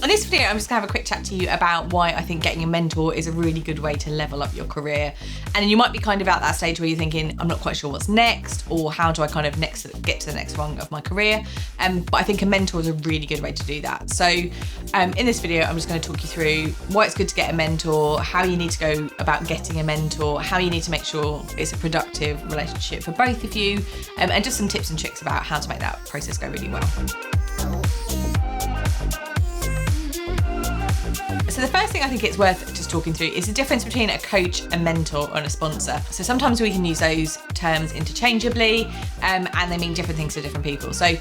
In this video, I'm just gonna have a quick chat to you about why I think getting a mentor is a really good way to level up your career. And you might be kind of at that stage where you're thinking, I'm not quite sure what's next, or how do I kind of get to the next rung of my career? But I think a mentor is a really good way to do that. So in this video, I'm just gonna talk you through why it's good to get a mentor, how you need to go about getting a mentor, how you need to make sure it's a productive relationship for both of you, and just some tips and tricks about how to make that process go really well. So the first thing I think it's worth just talking through is the difference between a coach, a mentor, and a sponsor. So sometimes we can use those terms interchangeably, and they mean different things to different people. So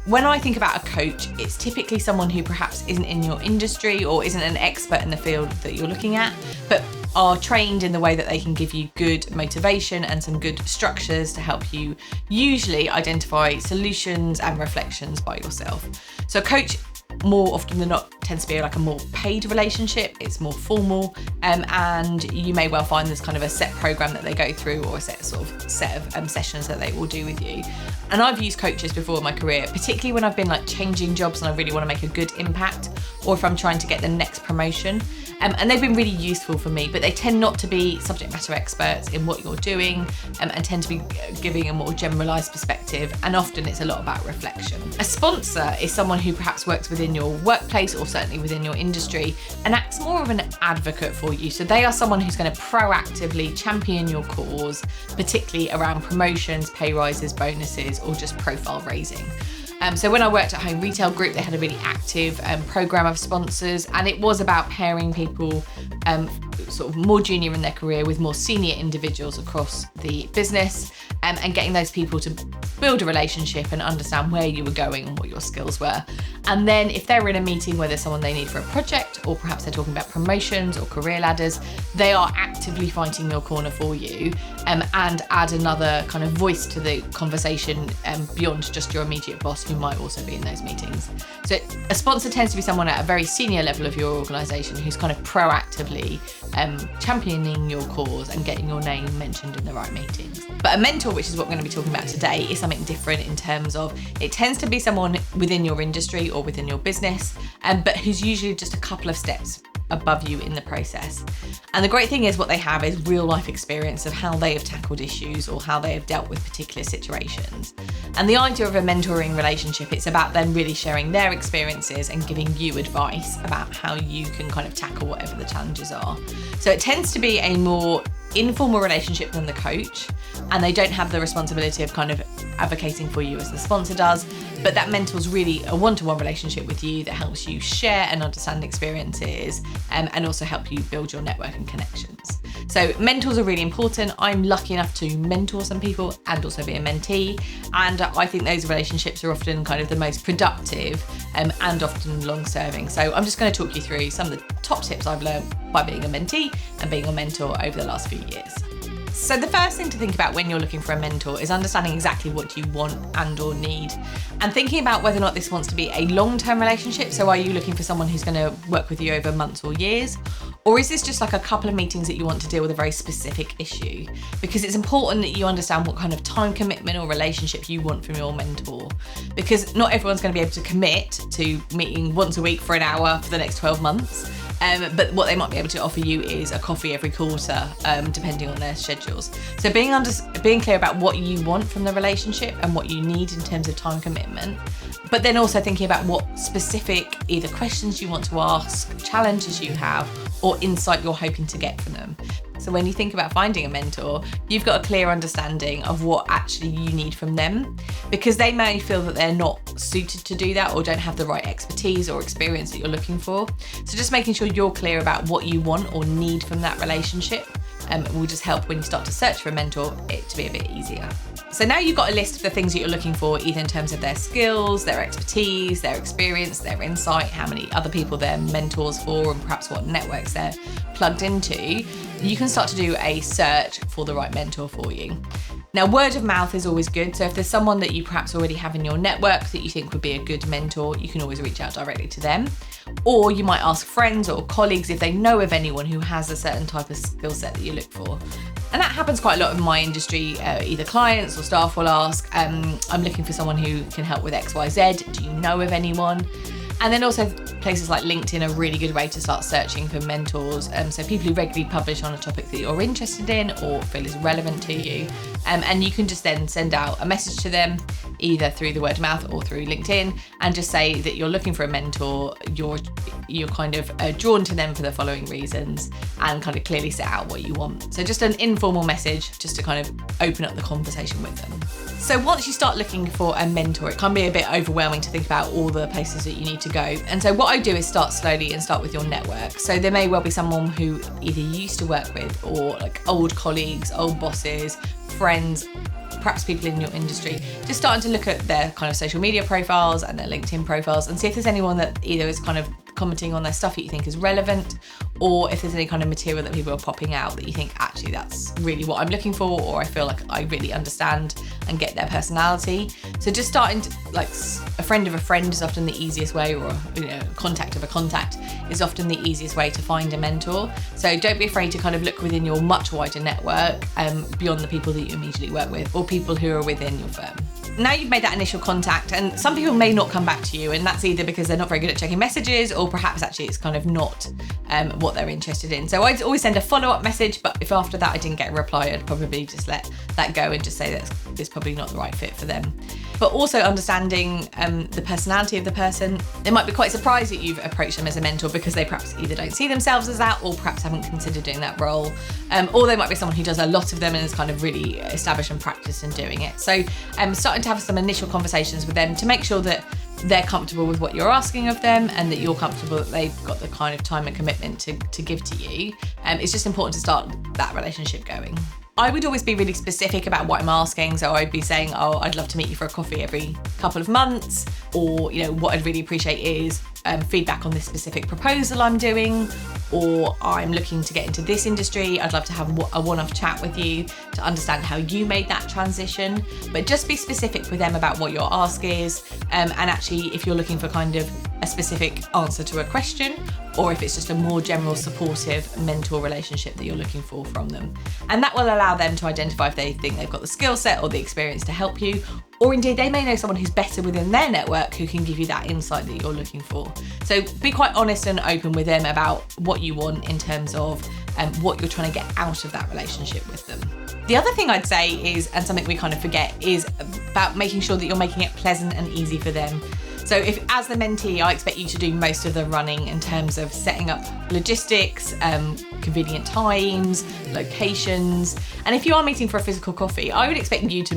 when I think about a coach, it's typically someone who perhaps isn't in your industry or isn't an expert in the field that you're looking at, but are trained in the way that they can give you good motivation and some good structures to help you usually identify solutions and reflections by yourself. So a coach, more often than not, tends to be like a more paid relationship. It's more formal, and you may well find there's kind of a set program that they go through, or a set of sessions that they will do with you. And I've used coaches before in my career, particularly when I've been like changing jobs and I really want to make a good impact, or if I'm trying to get the next promotion. And they've been really useful for me, but they tend not to be subject matter experts in what you're doing, and tend to be giving a more generalised perspective, and often it's a lot about reflection. A sponsor is someone who perhaps works within your workplace, or certainly within your industry, and acts more of an advocate for you. So they are someone who's going to proactively champion your cause, particularly around promotions, pay rises, bonuses, or just profile raising. So when I worked at Home Retail Group, they had a really active program of sponsors, and it was about pairing people sort of more junior in their career with more senior individuals across the business, and getting those people to build a relationship and understand where you were going and what your skills were. And then if they're in a meeting where there's someone they need for a project, or perhaps they're talking about promotions or career ladders, they are actively fighting your corner for you, and add another kind of voice to the conversation beyond just your immediate boss, who might also be in those meetings. So a sponsor tends to be someone at a very senior level of your organisation who's kind of proactively championing your cause and getting your name mentioned in the right meetings. But a mentor, which is what we're going to be talking about today, is something different in terms of it tends to be someone within your industry or within your business, but who's usually just a couple of steps above you in the process. And the great thing is what they have is real life experience of how they have tackled issues or how they have dealt with particular situations. And the idea of a mentoring relationship, it's about them really sharing their experiences and giving you advice about how you can kind of tackle whatever the challenges are. So it tends to be a more informal relationship than the coach, and they don't have the responsibility of kind of advocating for you as the sponsor does, but that mentor's really a one-to-one relationship with you that helps you share and understand experiences, and also help you build your network and connections. So mentors are really important. I'm lucky enough to mentor some people and also be a mentee, and I think those relationships are often kind of the most productive, and often long-serving. So I'm just going to talk you through some of the top tips I've learned by being a mentee and being a mentor over the last few years. So the first thing to think about when you're looking for a mentor is understanding exactly what you want and or need, and thinking about whether or not this wants to be a long-term relationship. So are you looking for someone who's going to work with you over months or years? Or is this just like a couple of meetings that you want to deal with a very specific issue? Because it's important that you understand what kind of time commitment or relationship you want from your mentor. Because not everyone's going to be able to commit to meeting once a week for an hour for the next 12 months. But what they might be able to offer you is a coffee every quarter, depending on their schedules. So being clear about what you want from the relationship and what you need in terms of time commitment, but then also thinking about what specific either questions you want to ask, challenges you have, or insight you're hoping to get from them. So when you think about finding a mentor, you've got a clear understanding of what actually you need from them, because they may feel that they're not suited to do that or don't have the right expertise or experience that you're looking for. So just making sure you're clear about what you want or need from that relationship will just help when you start to search for a mentor, it to be a bit easier. So now you've got a list of the things that you're looking for, either in terms of their skills, their expertise, their experience, their insight, how many other people they're mentors for, and perhaps what networks they're plugged into. You can start to do a search for the right mentor for you. Now, word of mouth is always good. So if there's someone that you perhaps already have in your network that you think would be a good mentor, you can always reach out directly to them. Or you might ask friends or colleagues if they know of anyone who has a certain type of skill set that you look for. And that happens quite a lot in my industry. Either clients or staff will ask, I'm looking for someone who can help with XYZ. Do you know of anyone? And then also places like LinkedIn are a really good way to start searching for mentors. So people who regularly publish on a topic that you're interested in or feel is relevant to you. And you can just then send out a message to them, either through the word of mouth or through LinkedIn, and just say that you're looking for a mentor, you're kind of drawn to them for the following reasons, and kind of clearly set out what you want. So just an informal message just to kind of open up the conversation with them. So once you start looking for a mentor, it can be a bit overwhelming to think about all the places that you need to go. And so what I do is start slowly and start with your network. So there may well be someone who either you used to work with, or like old colleagues, old bosses, friends, perhaps people in your industry, just starting to look at their kind of social media profiles and their LinkedIn profiles and see if there's anyone that either is kind of commenting on their stuff that you think is relevant, or if there's any kind of material that people are popping out that you think, actually, that's really what I'm looking for, or I feel like I really understand and get their personality. So just starting to, like, a friend of a friend is often the easiest way, or a contact of a contact is often the easiest way to find a mentor. So don't be afraid to kind of look within your much wider network, beyond the people that you immediately work with or people who are within your firm. Now you've made that initial contact, and some people may not come back to you, and that's either because they're not very good at checking messages, or perhaps actually it's kind of not what they're interested in. So I'd always send a follow-up message, but if after that I didn't get a reply, I'd probably just let that go and just say that it's probably not the right fit for them. But also understanding the personality of the person. They might be quite surprised that you've approached them as a mentor because they perhaps either don't see themselves as that, or perhaps haven't considered doing that role. Or they might be someone who does a lot of them and is kind of really established and practiced in doing it. So starting to have some initial conversations with them to make sure that they're comfortable with what you're asking of them, and that you're comfortable that they've got the kind of time and commitment to give to you. It's just important to start that relationship going. I would always be really specific about what I'm asking. So I'd be saying, oh, I'd love to meet you for a coffee every couple of months, or, what I'd really appreciate is feedback on this specific proposal I'm doing, or I'm looking to get into this industry. I'd love to have a one-off chat with you to understand how you made that transition. But just be specific with them about what your ask is, and actually if you're looking for kind of a specific answer to a question, or if it's just a more general supportive mentor relationship that you're looking for from them. And that will allow them to identify if they think they've got the skill set or the experience to help you, or indeed they may know someone who's better within their network who can give you that insight that you're looking for. So be quite honest and open with them about what you want in terms of what you're trying to get out of that relationship with them. The other thing I'd say is, and something we kind of forget, is about making sure that you're making it pleasant and easy for them. So if, as the mentee, I expect you to do most of the running in terms of setting up logistics, convenient times, locations, and if you are meeting for a physical coffee, I would expect you to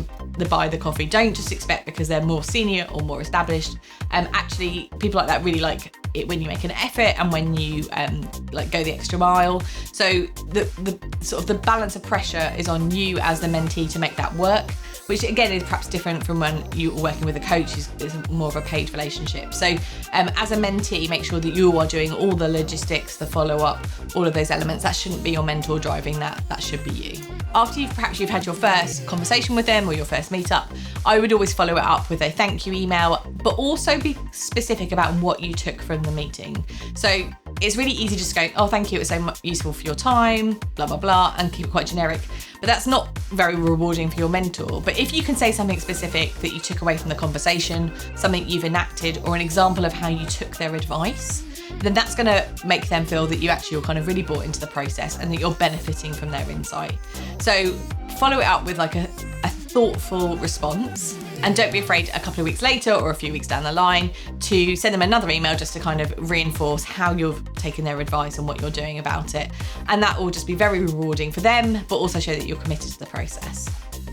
buy the coffee. Don't just expect because they're more senior or more established. Actually, people like that really like it when you make an effort and when you go the extra mile. So the sort of the balance of pressure is on you as the mentee to make that work, which again is perhaps different from when you're working with a coach, is more of a paid relationship. So as a mentee, make sure that you are doing all the logistics, the follow-up, all of those elements. That shouldn't be your mentor driving that should be you. After you've had your first conversation with them or your first meetup, I would always follow it up with a thank you email, but also be specific about what you took from the meeting. So it's really easy just going, oh, thank you, it was so much useful for your time, blah, blah, blah, and keep it quite generic. But that's not very rewarding for your mentor. But if you can say something specific that you took away from the conversation, something you've enacted, or an example of how you took their advice, then that's going to make them feel that you actually are kind of really bought into the process and that you're benefiting from their insight. So follow it up with like a thoughtful response, and don't be afraid a couple of weeks later or a few weeks down the line to send them another email just to kind of reinforce how you've taken their advice and what you're doing about it. And that will just be very rewarding for them, but also show that you're committed to the process.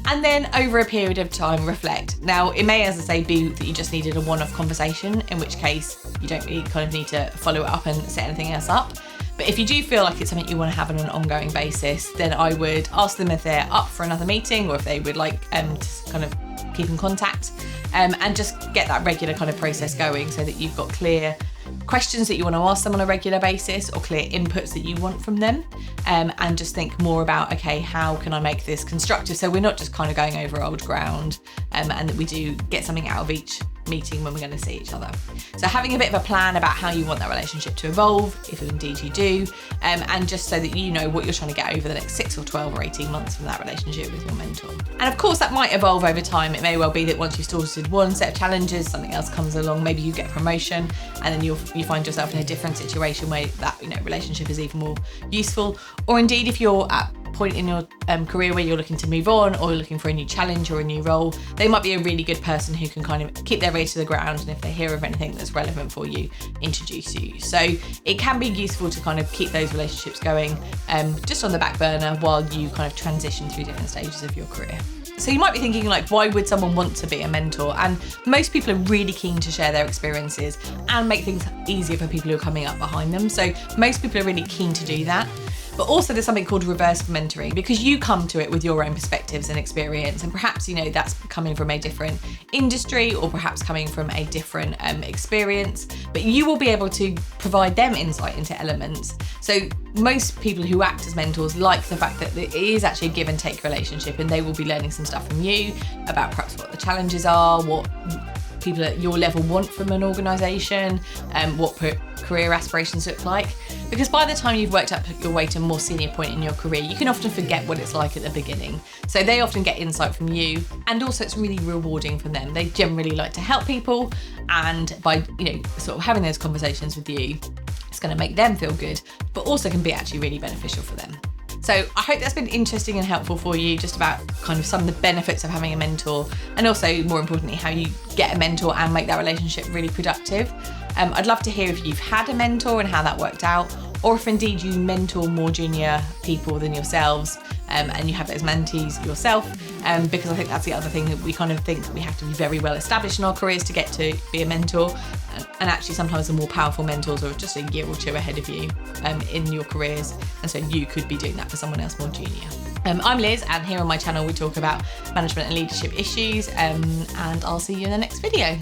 And then over a period of time, reflect. Now, it may, as I say, be that you just needed a one-off conversation, in which case you don't really kind of need to follow it up and set anything else up. But if you do feel like it's something you want to have on an ongoing basis, then I would ask them if they're up for another meeting, or if they would like to kind of keep in contact, and just get that regular kind of process going so that you've got clear questions that you want to ask them on a regular basis, or clear inputs that you want from them, and just think more about, okay, how can I make this constructive so we're not just kind of going over old ground, and that we do get something out of each meeting when we're going to see each other. So having a bit of a plan about how you want that relationship to evolve, if indeed you do, and just so that you know what you're trying to get over the next 6 or 12 or 18 months from that relationship with your mentor. And of course that might evolve over time. It may well be that once you've sorted one set of challenges, something else comes along, maybe you get a promotion, and then you find yourself in a different situation where that relationship is even more useful. Or indeed, if you're at a point in your career where you're looking to move on, or you're looking for a new challenge or a new role, they might be a really good person who can kind of keep their ear to the ground, and if they hear of anything that's relevant for you, introduce you. So it can be useful to kind of keep those relationships going just on the back burner while you kind of transition through different stages of your career. So you might be thinking, like, why would someone want to be a mentor? And most people are really keen to share their experiences and make things easier for people who are coming up behind them. So most people are really keen to do that. But also there's something called reverse mentoring, because you come to it with your own perspectives and experience, and perhaps that's coming from a different industry, or perhaps coming from a different experience, but you will be able to provide them insight into elements. So most people who act as mentors like the fact that it is actually a give and take relationship, and they will be learning some stuff from you about perhaps what the challenges are, what people at your level want from an organisation, what career aspirations look like. Because by the time you've worked up your way to a more senior point in your career, you can often forget what it's like at the beginning. So they often get insight from you, and also it's really rewarding for them. They generally like to help people, and by sort of having those conversations with you, it's going to make them feel good, but also can be actually really beneficial for them. So I hope that's been interesting and helpful for you, just about kind of some of the benefits of having a mentor, and also more importantly how you get a mentor and make that relationship really productive. I'd love to hear if you've had a mentor and how that worked out, or if indeed you mentor more junior people than yourselves, and you have those mentees yourself, because I think that's the other thing, that we kind of think we have to be very well established in our careers to get to be a mentor, and actually sometimes the more powerful mentors are just a year or two ahead of you in your careers, and so you could be doing that for someone else more junior. I'm Liz, and here on my channel we talk about management and leadership issues, and I'll see you in the next video.